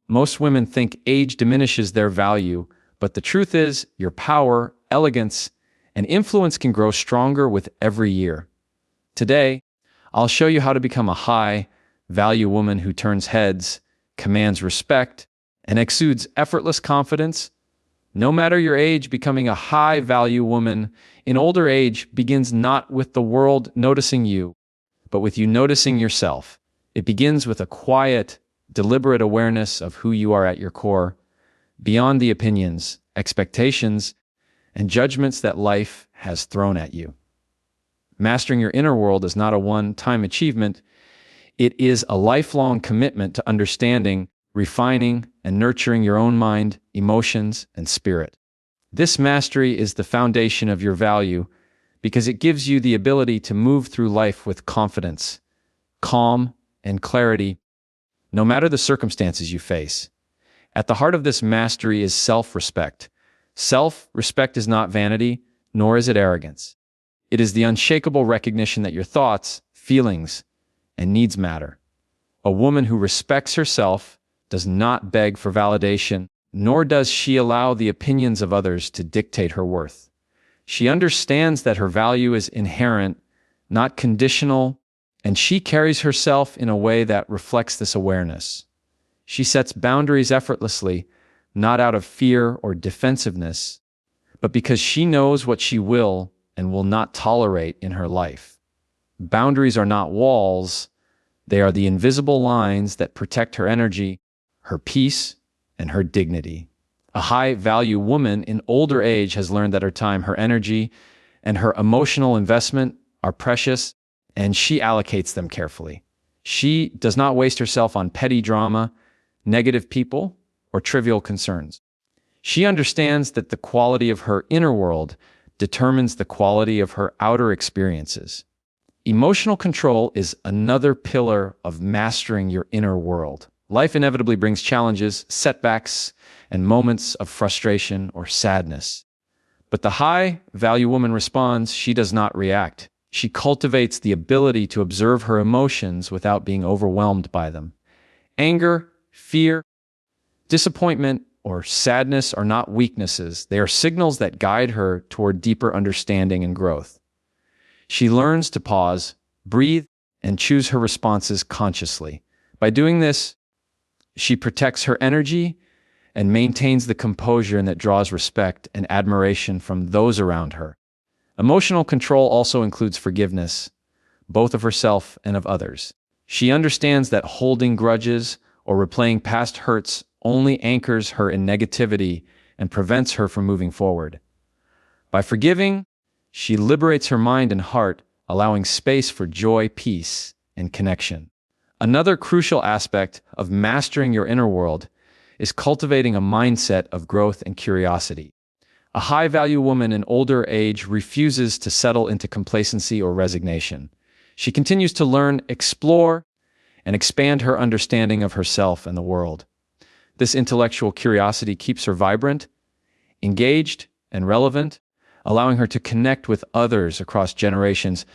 Most women think age diminishes their value, but the truth is your power, elegance, and influence can grow stronger with every year. Today, I'll show you how to become a high-value woman who turns heads, commands respect, and exudes effortless confidence. No matter your age, becoming a high-value woman in older age begins not with the world noticing you, but with you noticing yourself. It begins with a quiet, deliberate awareness of who you are at your core, beyond the opinions, expectations, and judgments that life has thrown at you. Mastering your inner world is not a one-time achievement. It is a lifelong commitment to understanding, refining, and nurturing your own mind, emotions, and spirit. This mastery is the foundation of your value because it gives you the ability to move through life with confidence, calm, and clarity, no matter the circumstances you face. At the heart of this mastery is self-respect. Self-respect is not vanity, nor is it arrogance. It is the unshakable recognition that your thoughts, feelings, and needs matter. A woman who respects herself does not beg for validation, nor does she allow the opinions of others to dictate her worth. She understands that her value is inherent, not conditional, and she carries herself in a way that reflects this awareness. She sets boundaries effortlessly, not out of fear or defensiveness, but because she knows what she will and will not tolerate in her life. Boundaries are not walls, they are the invisible lines that protect her energy, her peace, and her dignity. A high-value woman in older age has learned that her time, her energy, and her emotional investment are precious, and she allocates them carefully. She does not waste herself on petty drama, negative people, or trivial concerns. She understands that the quality of her inner world determines the quality of her outer experiences. Emotional control is another pillar of mastering your inner world. Life inevitably brings challenges, setbacks, and moments of frustration or sadness. But the high-value woman responds. She does not react. She cultivates the ability to observe her emotions without being overwhelmed by them. Anger, fear, disappointment, or sadness are not weaknesses. They are signals that guide her toward deeper understanding and growth. She learns to pause, breathe, and choose her responses consciously. By doing this, she protects her energy and maintains the composure that draws respect and admiration from those around her. Emotional control also includes forgiveness, both of herself and of others. She understands that holding grudges or replaying past hurts only anchors her in negativity and prevents her from moving forward. By forgiving, she liberates her mind and heart, allowing space for joy, peace, and connection. Another crucial aspect of mastering your inner world is cultivating a mindset of growth and curiosity. A high-value woman in older age refuses to settle into complacency or resignation. She continues to learn, explore, and expand her understanding of herself and the world. This intellectual curiosity keeps her vibrant, engaged, and relevant, allowing her to connect with others across generations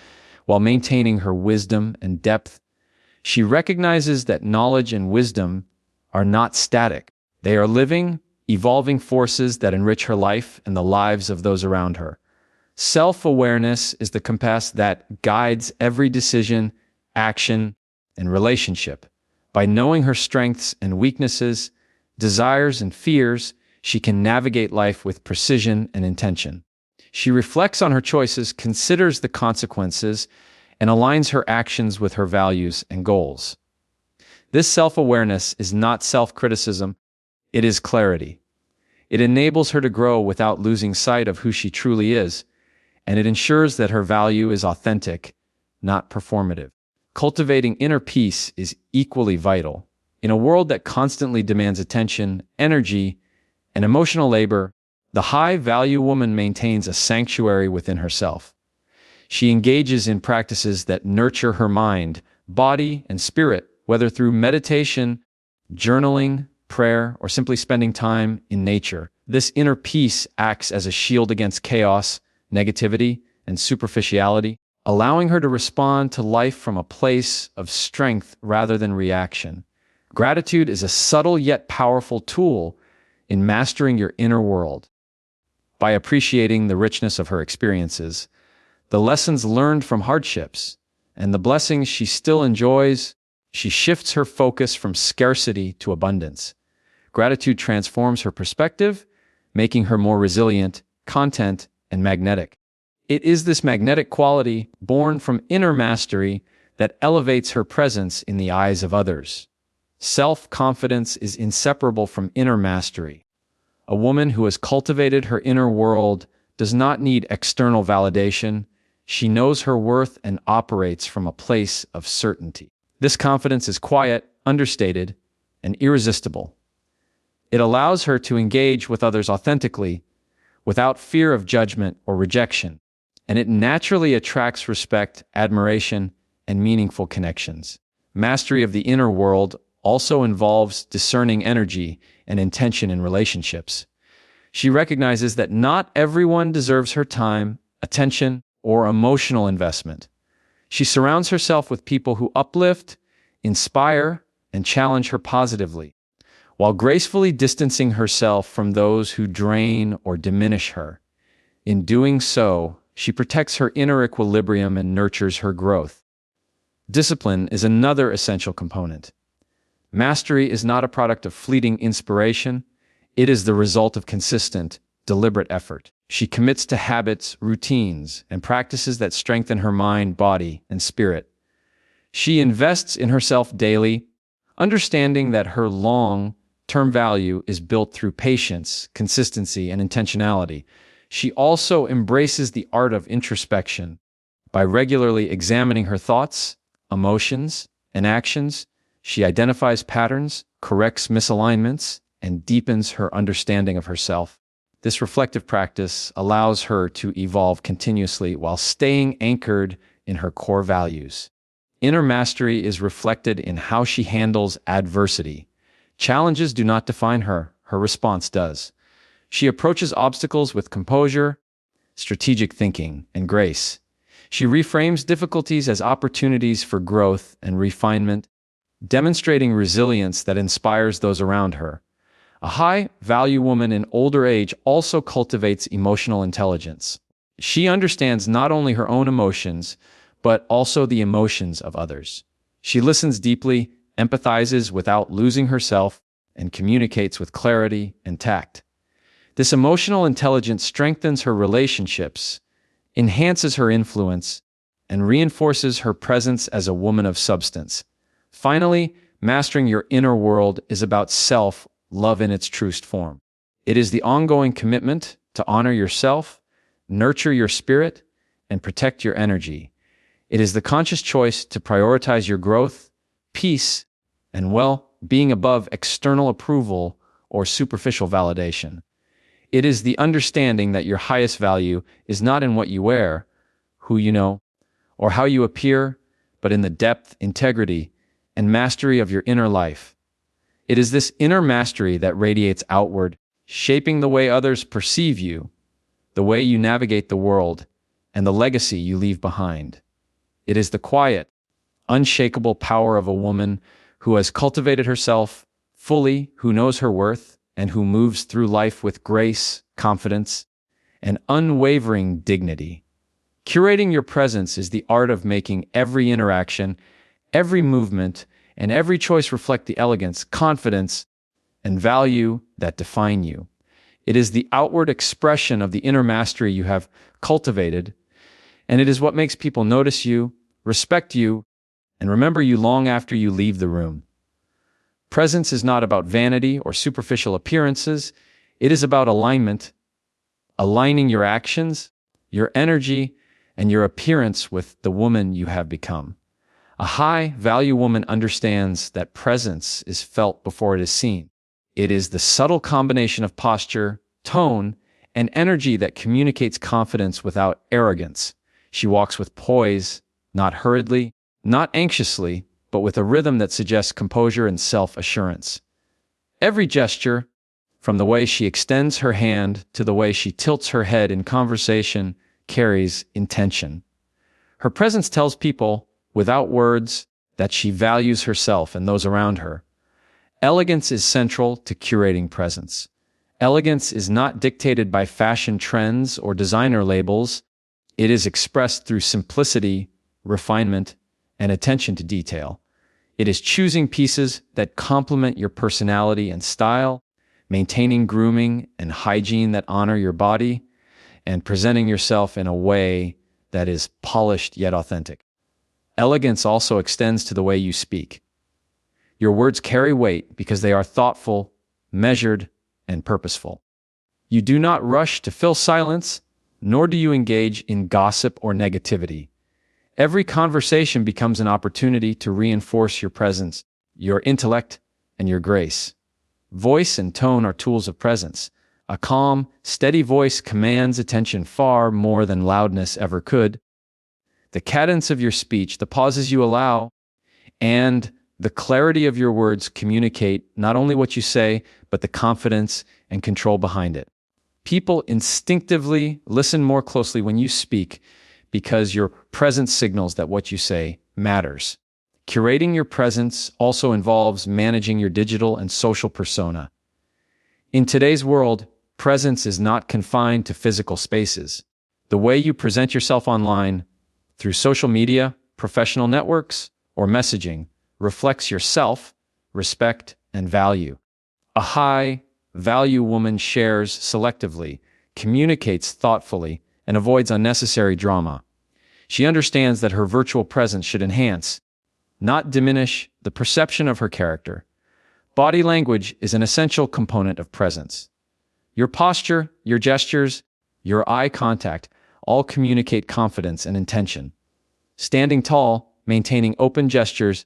while maintaining her wisdom and depth. She recognizes that knowledge and wisdom are not static. They are living, evolving forces that enrich her life and the lives of those around her. Self-awareness is the compass that guides every decision, action, and relationship. By knowing her strengths and weaknesses, desires and fears, she can navigate life with precision and intention. She reflects on her choices, considers the consequences, and aligns her actions with her values and goals. This self-awareness is not self-criticism, it is clarity. It enables her to grow without losing sight of who she truly is, and it ensures that her value is authentic, not performative. Cultivating inner peace is equally vital. In a world that constantly demands attention, energy, and emotional labor, the high-value woman maintains a sanctuary within herself. She engages in practices that nurture her mind, body, and spirit, whether through meditation, journaling, prayer, or simply spending time in nature. This inner peace acts as a shield against chaos, negativity, and superficiality, allowing her to respond to life from a place of strength rather than reaction. Gratitude is a subtle yet powerful tool in mastering your inner world. By appreciating the richness of her experiences, the lessons learned from hardships, and the blessings she still enjoys, she shifts her focus from scarcity to abundance. Gratitude transforms her perspective, making her more resilient, content, and magnetic. It is this magnetic quality, born from inner mastery, that elevates her presence in the eyes of others. Self-confidence is inseparable from inner mastery. A woman who has cultivated her inner world does not need external validation. She knows her worth and operates from a place of certainty. This confidence is quiet, understated, and irresistible. It allows her to engage with others authentically, without fear of judgment or rejection, and it naturally attracts respect, admiration, and meaningful connections. Mastery of the inner world also involves discerning energy and intention in relationships. She recognizes that not everyone deserves her time, attention, or emotional investment. She surrounds herself with people who uplift, inspire, and challenge her positively, while gracefully distancing herself from those who drain or diminish her. In doing so, she protects her inner equilibrium and nurtures her growth. Discipline is another essential component. Mastery is not a product of fleeting inspiration. It is the result of consistent, deliberate effort. She commits to habits, routines, and practices that strengthen her mind, body, and spirit. She invests in herself daily, understanding that her long-term value is built through patience, consistency, and intentionality. She also embraces the art of introspection. By regularly examining her thoughts, emotions, and actions, she identifies patterns, corrects misalignments, and deepens her understanding of herself. This reflective practice allows her to evolve continuously while staying anchored in her core values. Inner mastery is reflected in how she handles adversity. Challenges do not define her, her response does. She approaches obstacles with composure, strategic thinking, and grace. She reframes difficulties as opportunities for growth and refinement, demonstrating resilience that inspires those around her. A high-value woman in older age also cultivates emotional intelligence. She understands not only her own emotions, but also the emotions of others. She listens deeply, empathizes without losing herself, and communicates with clarity and tact. This emotional intelligence strengthens her relationships, enhances her influence, and reinforces her presence as a woman of substance. Finally, mastering your inner world is about self-love in its truest form. It is the ongoing commitment to honor yourself, nurture your spirit, and protect your energy. It is the conscious choice to prioritize your growth, peace, and well-being above external approval or superficial validation. It is the understanding that your highest value is not in what you wear, who you know, or how you appear, but in the depth, integrity, and mastery of your inner life. It is this inner mastery that radiates outward, shaping the way others perceive you, the way you navigate the world, and the legacy you leave behind. It is the quiet, unshakable power of a woman who has cultivated herself fully, who knows her worth, and who moves through life with grace, confidence, and unwavering dignity. Curating your presence is the art of making every interaction, every movement, and every choice reflect the elegance, confidence, and value that define you. It is the outward expression of the inner mastery you have cultivated, and it is what makes people notice you, respect you, and remember you long after you leave the room. Presence is not about vanity or superficial appearances. It is about alignment, aligning your actions, your energy, and your appearance with the woman you have become. A high-value woman understands that presence is felt before it is seen. It is the subtle combination of posture, tone, and energy that communicates confidence without arrogance. She walks with poise, not hurriedly, not anxiously, but with a rhythm that suggests composure and self-assurance. Every gesture, from the way she extends her hand to the way she tilts her head in conversation, carries intention. Her presence tells people, without words, that she values herself and those around her. Elegance is central to curating presence. Elegance is not dictated by fashion trends or designer labels. It is expressed through simplicity, refinement, and attention to detail. It is choosing pieces that complement your personality and style, maintaining grooming and hygiene that honor your body, and presenting yourself in a way that is polished yet authentic. Elegance also extends to the way you speak. Your words carry weight because they are thoughtful, measured, and purposeful. You do not rush to fill silence, nor do you engage in gossip or negativity. Every conversation becomes an opportunity to reinforce your presence, your intellect, and your grace. Voice and tone are tools of presence. A calm, steady voice commands attention far more than loudness ever could. The cadence of your speech, the pauses you allow, and the clarity of your words communicate not only what you say, but the confidence and control behind it. People instinctively listen more closely when you speak because your presence signals that what you say matters. Curating your presence also involves managing your digital and social persona. In today's world, presence is not confined to physical spaces. The way you present yourself online, through social media, professional networks, or messaging, reflects your self, respect, and value. A high-value woman shares selectively, communicates thoughtfully, and avoids unnecessary drama. She understands that her virtual presence should enhance, not diminish, the perception of her character. Body language is an essential component of presence. Your posture, your gestures, your eye contact all communicate confidence and intention. Standing tall, maintaining open gestures,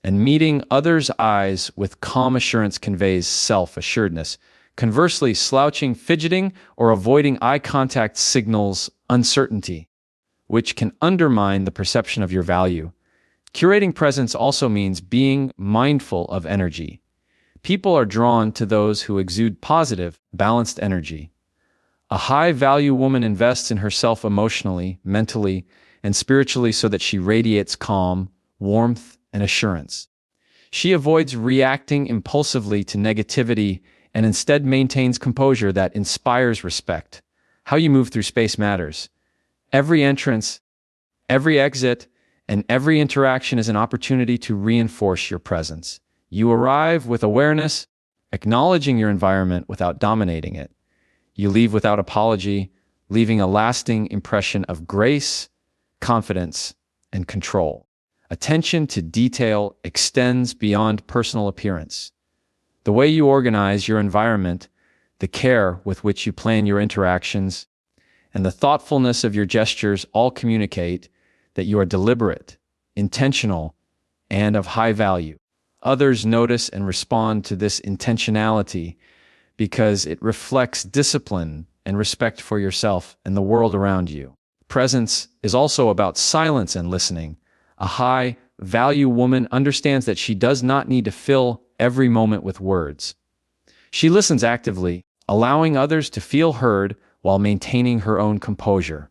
and meeting others' eyes with calm assurance conveys self-assuredness. Conversely, slouching, fidgeting, or avoiding eye contact signals uncertainty, which can undermine the perception of your value. Curating presence also means being mindful of energy. People are drawn to those who exude positive, balanced energy. A high-value woman invests in herself emotionally, mentally, and spiritually so that she radiates calm, warmth, and assurance. She avoids reacting impulsively to negativity and instead maintains composure that inspires respect. How you move through space matters. Every entrance, every exit, and every interaction is an opportunity to reinforce your presence. You arrive with awareness, acknowledging your environment without dominating it. You leave without apology, leaving a lasting impression of grace, confidence, and control. Attention to detail extends beyond personal appearance. The way you organize your environment, the care with which you plan your interactions, and the thoughtfulness of your gestures all communicate that you are deliberate, intentional, and of high value. Others notice and respond to this intentionality because it reflects discipline and respect for yourself and the world around you. Presence is also about silence and listening. A high-value woman understands that she does not need to fill every moment with words. She listens actively, allowing others to feel heard while maintaining her own composure.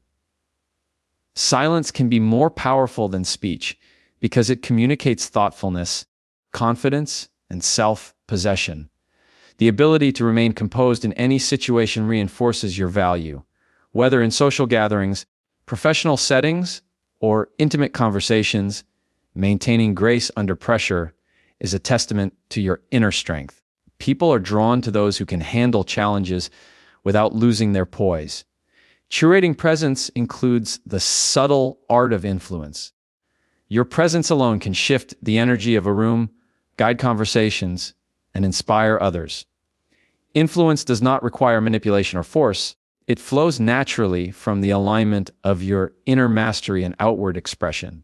Silence can be more powerful than speech because it communicates thoughtfulness, confidence, and self-possession. The ability to remain composed in any situation reinforces your value, whether in social gatherings, professional settings, or intimate conversations. Maintaining grace under pressure is a testament to your inner strength. People are drawn to those who can handle challenges without losing their poise. Curating presence includes the subtle art of influence. Your presence alone can shift the energy of a room, guide conversations, and inspire others. Influence does not require manipulation or force. It flows naturally from the alignment of your inner mastery and outward expression.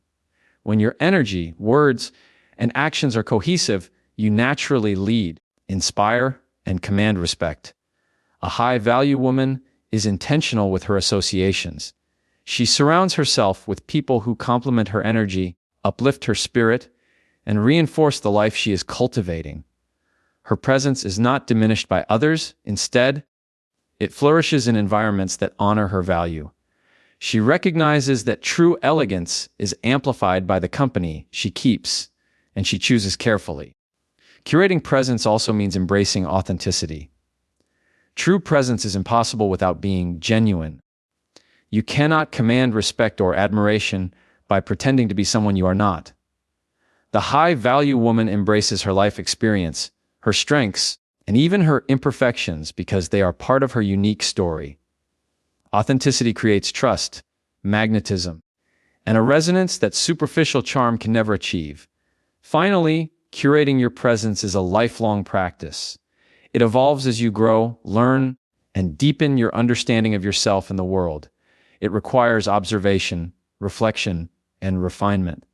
When your energy, words, and actions are cohesive, you naturally lead, inspire, and command respect. A high-value woman is intentional with her associations. She surrounds herself with people who complement her energy, uplift her spirit, and reinforce the life she is cultivating. Her presence is not diminished by others. Instead, it flourishes in environments that honor her value. She recognizes that true elegance is amplified by the company she keeps, and she chooses carefully. Curating presence also means embracing authenticity. True presence is impossible without being genuine. You cannot command respect or admiration by pretending to be someone you are not. The high-value woman embraces her life experience, her strengths, and even her imperfections because they are part of her unique story. Authenticity creates trust, magnetism, and a resonance that superficial charm can never achieve. Finally, curating your presence is a lifelong practice. It evolves as you grow, learn, and deepen your understanding of yourself and the world. It requires observation, reflection, and refinement.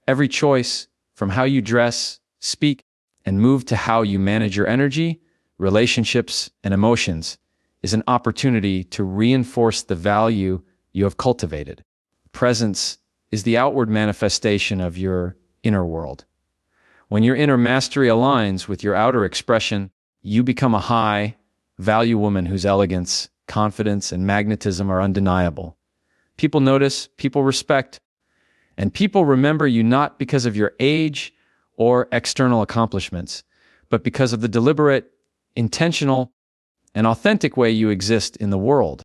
Every choice, from how you dress, speak, and move to how you manage your energy, relationships, and emotions, is an opportunity to reinforce the value you have cultivated. Presence is the outward manifestation of your inner world. When your inner mastery aligns with your outer expression, you become a high-value woman whose elegance, confidence, and magnetism are undeniable. People notice, people respect, and people remember you not because of your age or external accomplishments, but because of the deliberate, intentional, and authentic way you exist in the world.